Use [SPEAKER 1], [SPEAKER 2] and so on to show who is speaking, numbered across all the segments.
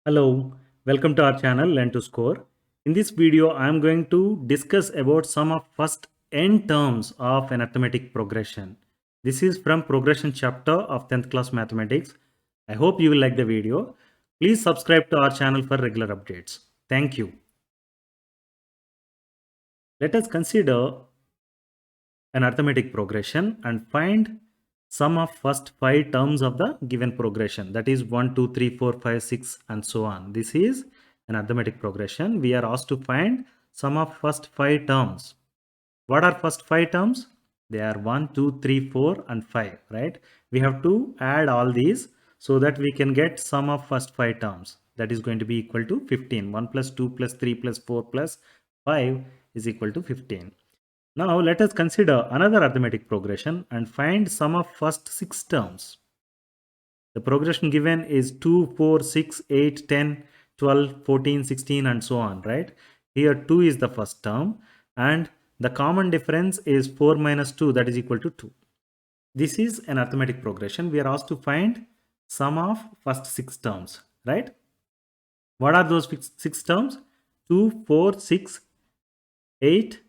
[SPEAKER 1] Hello, welcome to our channel Learn to Score. In this video, I am going to discuss about some of first n terms of an arithmetic progression. This is from progression chapter of 10th class mathematics. I hope you will like the video. Please subscribe to our channel for regular updates. Thank you. Let us consider an arithmetic progression and find sum of first 5 terms of the given progression, that is 1 2 3 4 5 6 and so on. This is an arithmetic progression. We are asked to find sum of first 5 terms. What are first 5 terms? They are 1 2 3 4 and 5, right? We have to add all these so that we can get sum of first 5 terms. That is going to be equal to 15. 1 plus 2 plus 3 plus 4 plus 5 is equal to 15. Now let us consider another arithmetic progression and find sum of first 6 terms. The progression given is 2, 4, 6, 8, 10, 12, 14, 16 and so on, right? Here 2 is the first term and the common difference is 4 minus 2, that is equal to 2. This is an arithmetic progression. We are asked to find sum of first 6 terms, right? What are those 6 terms? 2, 4, 6, 8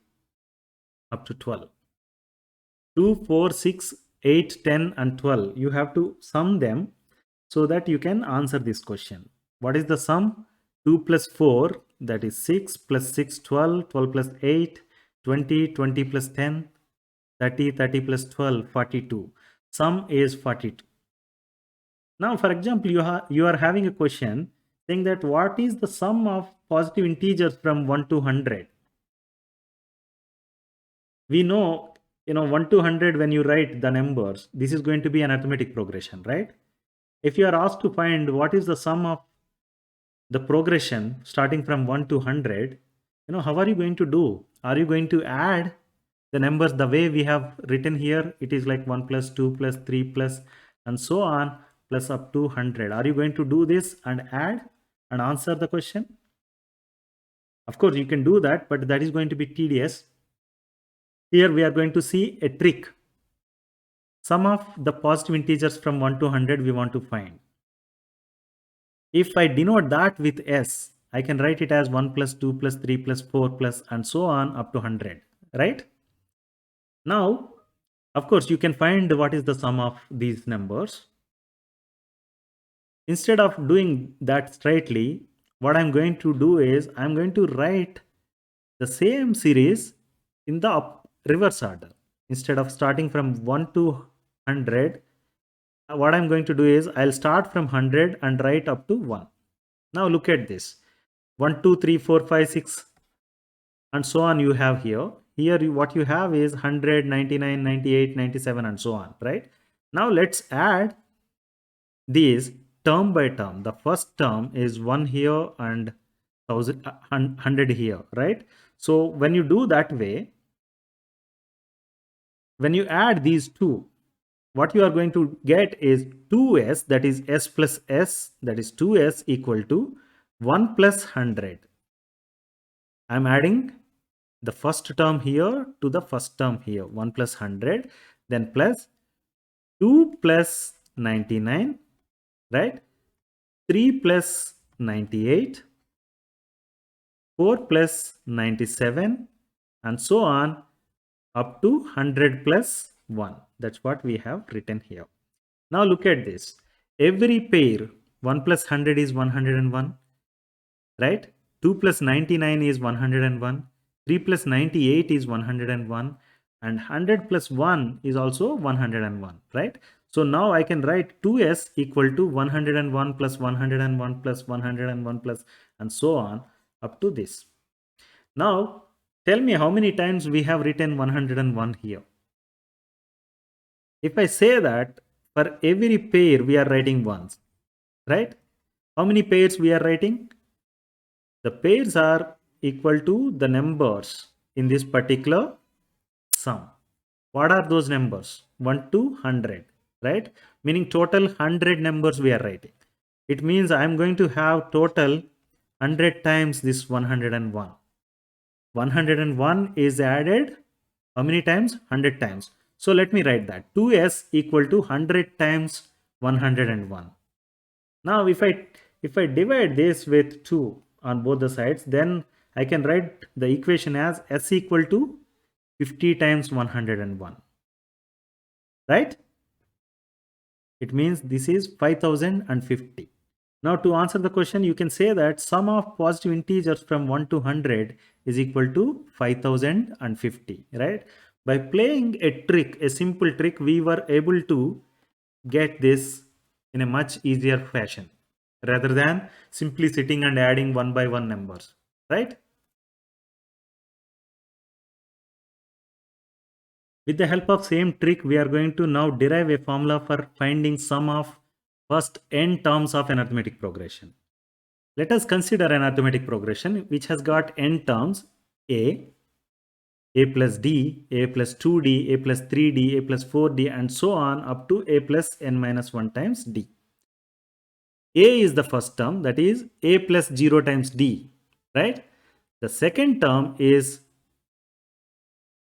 [SPEAKER 1] up to 12. 2, 4, 6, 8, 10 and 12. You have to sum them so that you can answer this question. What is the sum? 2 plus 4, that is 6, plus 6, 12, 12 plus 8, 20, 20 plus 10, 30, 30 plus 12, 42. Sum is 42. Now, for example, you are having a question saying that what is the sum of positive integers from 1 to 100? We know 1 to 100, when you write the numbers, this is going to be an arithmetic progression, right? If you are asked to find what is the sum of the progression starting from 1 to 100, how are you going to do? Are you going to add the numbers the way we have written here? It is like 1 plus 2 plus 3 plus and so on plus up to 100. Are you going to do this and add and answer the question? Of course you can do that, but that is going to be tedious. Here we are going to see a trick. Sum of the positive integers from 1 to 100 we want to find. If I denote that with s, I can write it as 1 plus 2 plus 3 plus 4 plus and so on up to 100, right? Now, of course, you can find what is the sum of these numbers. Instead of doing that straightly, what I'm going to do is I'm going to write the same series in the reverse order. Instead of starting from 1 to 100, what I'm going to do is I'll start from 100 and write up to 1. Now look at this. 1, 2, 3, 4, 5, 6 and so on you have here. Here what you have is 100, 99, 98, 97 and so on, right? Now let's add these term by term. The first term is 1 here and 100 here, right? So when you do that way, when you add these two, what you are going to get is 2s, that is s plus s, that is 2s equal to 1 plus 100. I'm adding the first term here to the first term here, 1 plus 100, then plus 2 plus 99, right? 3 plus 98, 4 plus 97, and so on up to 100 plus 1. That's what we have written here. Now look at this. Every pair, 1 plus 100 is 101, right? 2 plus 99 is 101. 3 plus 98 is 101 and 100 plus 1 is also 101, right? So now I can write 2s equal to 101 plus 101 plus 101 plus and so on up to this. Now tell me how many times we have written 101 here. If I say that for every pair we are writing once, right? How many pairs we are writing? The pairs are equal to the numbers in this particular sum. What are those numbers? 1 to 100, right? Meaning total 100 numbers we are writing. It means I am going to have total 100 times this 101. 101 is added how many times? 100 times. So let me write that. 2s equal to 100 times 101. Now if if I divide this with 2 on both the sides, then I can write the equation as S equal to 50 times 101, right? It means this is 5050. Now to answer the question, you can say that sum of positive integers from 1 to 100 is equal to 5050, right? By playing a trick, a simple trick, we were able to get this in a much easier fashion rather than simply sitting and adding one by one numbers, right? With the help of same trick, we are going to now derive a formula for finding sum of first n terms of an arithmetic progression. Let us consider an arithmetic progression which has got n terms: a plus d, a plus 2d, a plus 3d, a plus 4d, and so on up to a plus n minus 1 times d. A is the first term, that is a plus 0 times d, right? The second term is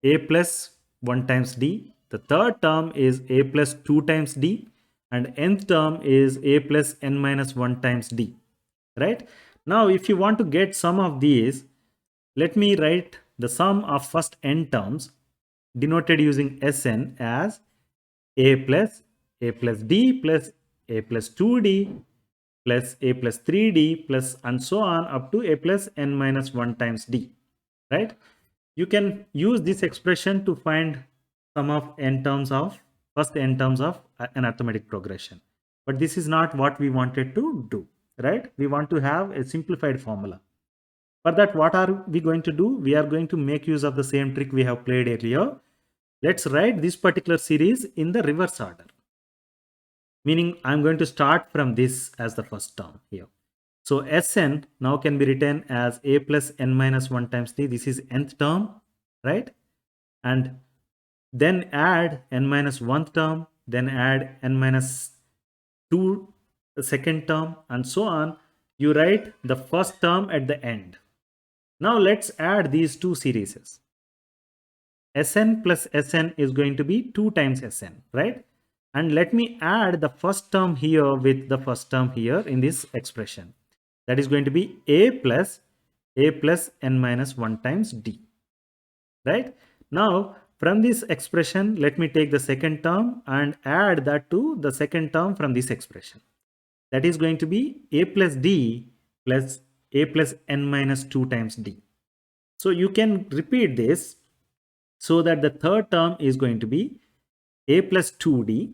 [SPEAKER 1] a plus 1 times d. The third term is a plus 2 times d. And nth term is a plus n minus 1 times d, right? Now, if you want to get sum of these, let me write the sum of first n terms denoted using Sn as a plus d plus a plus 2d plus a plus 3d plus and so on up to a plus n minus 1 times d, right? You can use this expression to find sum of n terms of first n terms of an arithmetic progression. But this is not what we wanted to do, right? We want to have a simplified formula. For that, what are we going to do? We are going to make use of the same trick we have played earlier. Let's write this particular series in the reverse order. Meaning I'm going to start from this as the first term here. So Sn now can be written as a plus n minus 1 times d. This is nth term, right? And then add n minus 1th term, then add n minus 2 the second term, and so on. You write the first term at the end. Now let's add these two series. Sn plus Sn is going to be 2 times Sn, right? And let me add the first term here with the first term here in this expression. That is going to be a plus n minus 1 times d, right? Now, from this expression, let me take the second term and add that to the second term from this expression. That is going to be a plus d plus a plus n minus 2 times d. So you can repeat this so that the third term is going to be a plus 2d,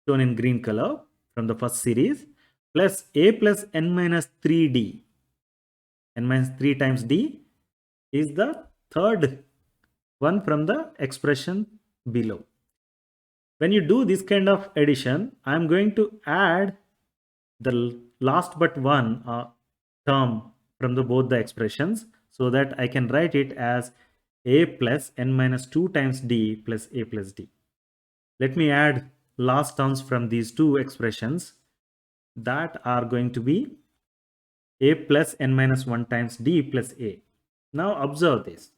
[SPEAKER 1] shown in green color from the first series, plus a plus n minus 3d. N minus 3 times d is the third one from the expression below. When you do this kind of addition, I'm going to add the last but one term from both the expressions so that I can write it as a plus n minus 2 times d plus a plus d. Let me add last terms from these two expressions that are going to be a plus n minus 1 times d plus a. Now observe this.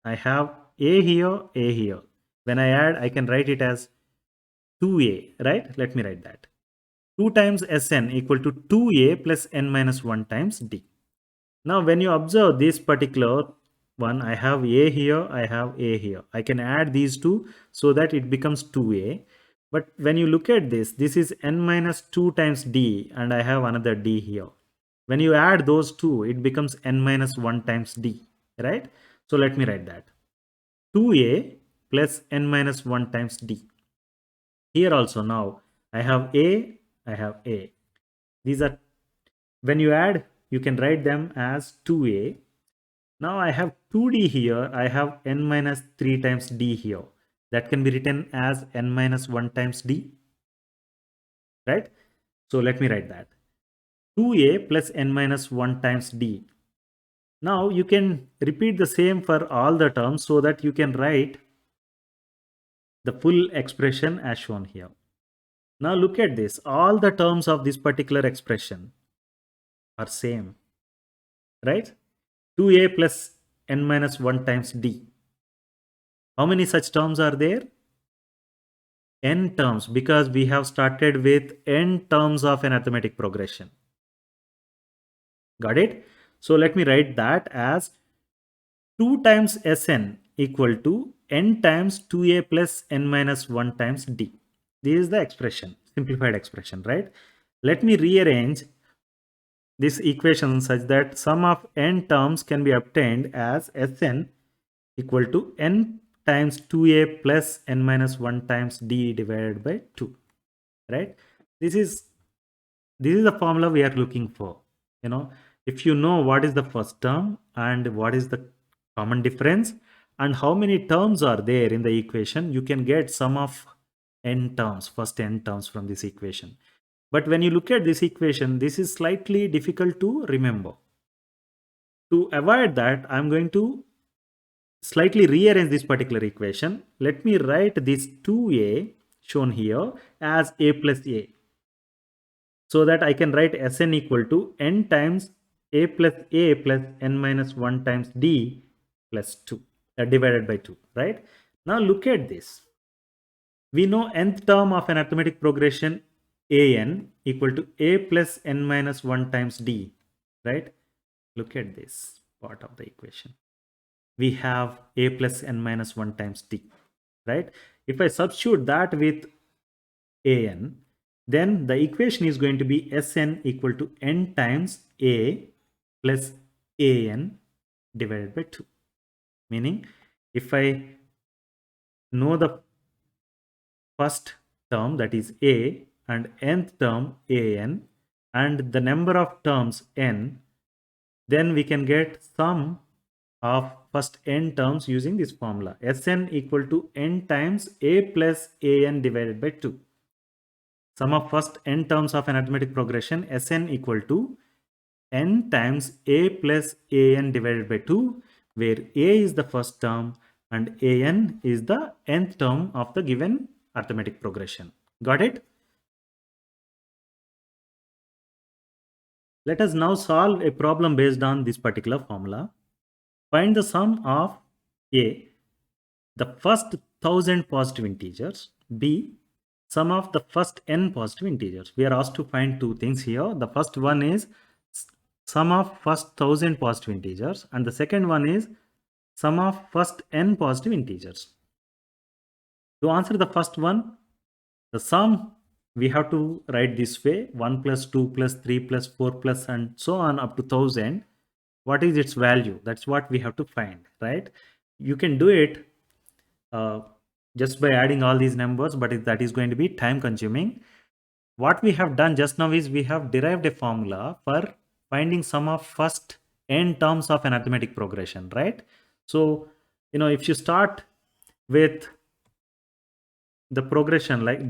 [SPEAKER 1] I have a here. When I add, I can write it as 2a, right? Let me write that. 2 times Sn equal to 2a plus n minus 1 times d. Now, when you observe this particular one, I have a here, I have a here. I can add these two so that it becomes 2a. But when you look at this, this is n minus 2 times d and I have another d here. When you add those two, it becomes n minus 1 times d, right? So let me write that. 2a plus n minus 1 times d. Here also now I have a, I have a. These are, when you add, you can write them as 2a. Now I have 2d here, I have n minus 3 times d here. That can be written as n minus 1 times d, right? So let me write that. 2a plus n minus 1 times d. Now you can repeat the same for all the terms so that you can write the full expression as shown here. Now look at this. All the terms of this particular expression are same, right? 2a plus n minus 1 times d. How many such terms are there? N terms, because we have started with n terms of an arithmetic progression. Got it? So let me write that as 2 times Sn equal to n times 2a plus n minus 1 times d. This is the expression, simplified expression, right? Let me rearrange this equation such that sum of n terms can be obtained as Sn equal to n times 2a plus n minus 1 times d divided by 2, right? This is the formula we are looking for. You know, if you know what is the first term and what is the common difference and how many terms are there in the equation, you can get sum of n terms, first n terms from this equation. But when you look at this equation, this is slightly difficult to remember. To avoid that, I'm going to slightly rearrange this particular equation. Let me write this 2a shown here as a plus a, so that I can write Sn equal to n times a plus n minus 1 times d plus 2 divided by 2, right? Now look at this. We know nth term of an arithmetic progression an equal to a plus n minus 1 times d, right? Look at this part of the equation. We have a plus n minus 1 times d, right? If I substitute that with an, then the equation is going to be Sn equal to n times a plus an divided by 2. Meaning, if I know the first term, that is a, and nth term an, and the number of terms n, then we can get sum of first n terms using this formula. Sn equal to n times a plus an divided by 2. Sum of first n terms of an arithmetic progression, Sn equal to n times a plus an divided by 2, where a is the first term and an is the nth term of the given arithmetic progression. Got it? Let us now solve a problem based on this particular formula. Find the sum of a, the first 1000 positive integers, b, sum of the first n positive integers. We are asked to find two things here. The first one is sum of first 1000 positive integers, and the second one is sum of first n positive integers. To answer the first one, the sum we have to write this way: 1 plus 2 plus 3 plus 4 plus and so on up to 1000. What is its value? That's what we have to find, right? You can do it just by adding all these numbers, but that is going to be time consuming. What we have done just now is we have derived a formula for finding sum of first n terms of an arithmetic progression, right? So, if you start with the progression like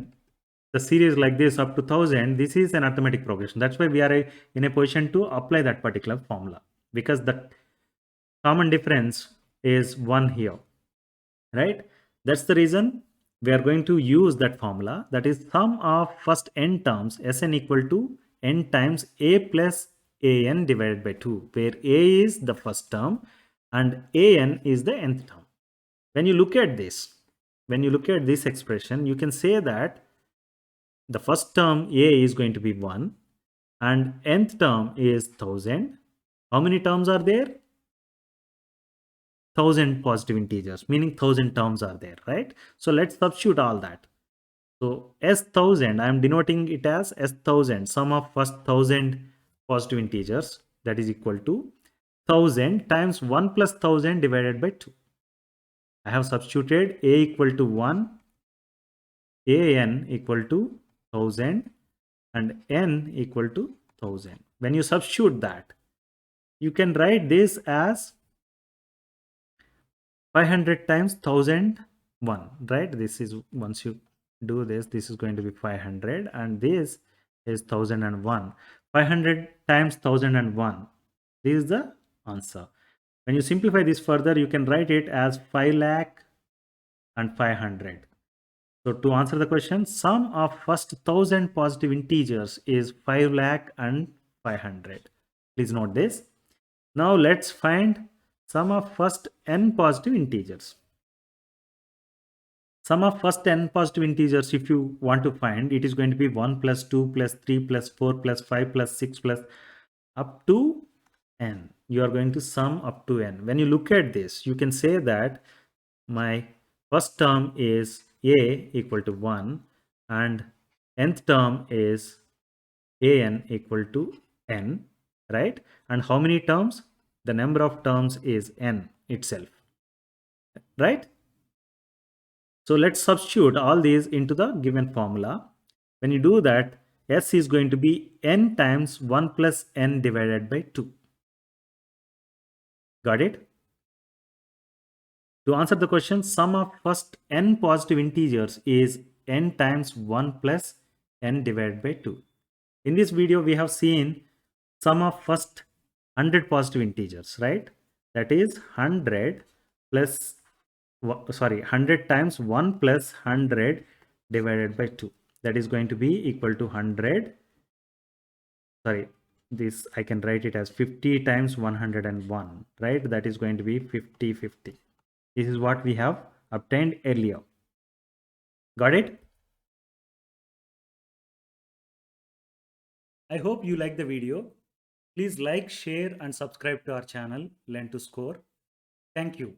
[SPEAKER 1] the series like this up to 1000, this is an arithmetic progression. That's why we are in a position to apply that particular formula, because the common difference is 1 here, right? That's the reason we are going to use that formula, that is sum of first n terms, Sn equal to n times a plus an divided by 2, where a is the first term and an is the nth term. When you look at this expression, you can say that the first term a is going to be 1 and nth term is 1000. How many terms are there? 1000 positive integers, meaning 1000 terms are there, right? So let's substitute all that. So S1000, I am denoting it as S1000, sum of first 1000 positive integers, that is equal to 1000 times 1 plus 1000 divided by 2. I have substituted a equal to 1, an equal to 1000 and n equal to 1000. When you substitute that, you can write this as 500 times 1001, right? This is, once you do this, this is going to be 500 and this is 1001. 500 times 1001, this is the answer. When you simplify this further, you can write it as 5 lakh and 500. So to answer the question, sum of first 1000 positive integers is 5 lakh and 500. Please note this. Now let's find sum of first n positive integers. Sum of first n positive integers, if you want to find, it is going to be 1 plus 2 plus 3 plus 4 plus 5 plus 6 plus up to n. You are going to sum up to n. When you look at this, you can say that my first term is a equal to 1 and nth term is an equal to n, right? And how many terms? The number of terms is n itself, right? So let's substitute all these into the given formula. When you do that, s is going to be n times 1 plus n divided by 2. Got it? To answer the question, sum of first n positive integers is n times 1 plus n divided by 2. In this video, we have seen sum of first 100 positive integers, right? That is 100 plus, 100 times 1 plus 100 divided by 2. That is going to be equal to 100. Sorry, this I can write it as 50 times 101, right? That is going to be 50, 50. This is what we have obtained earlier. Got it? I hope you like the video. Please like, share and subscribe to our channel Learn to Score. Thank you.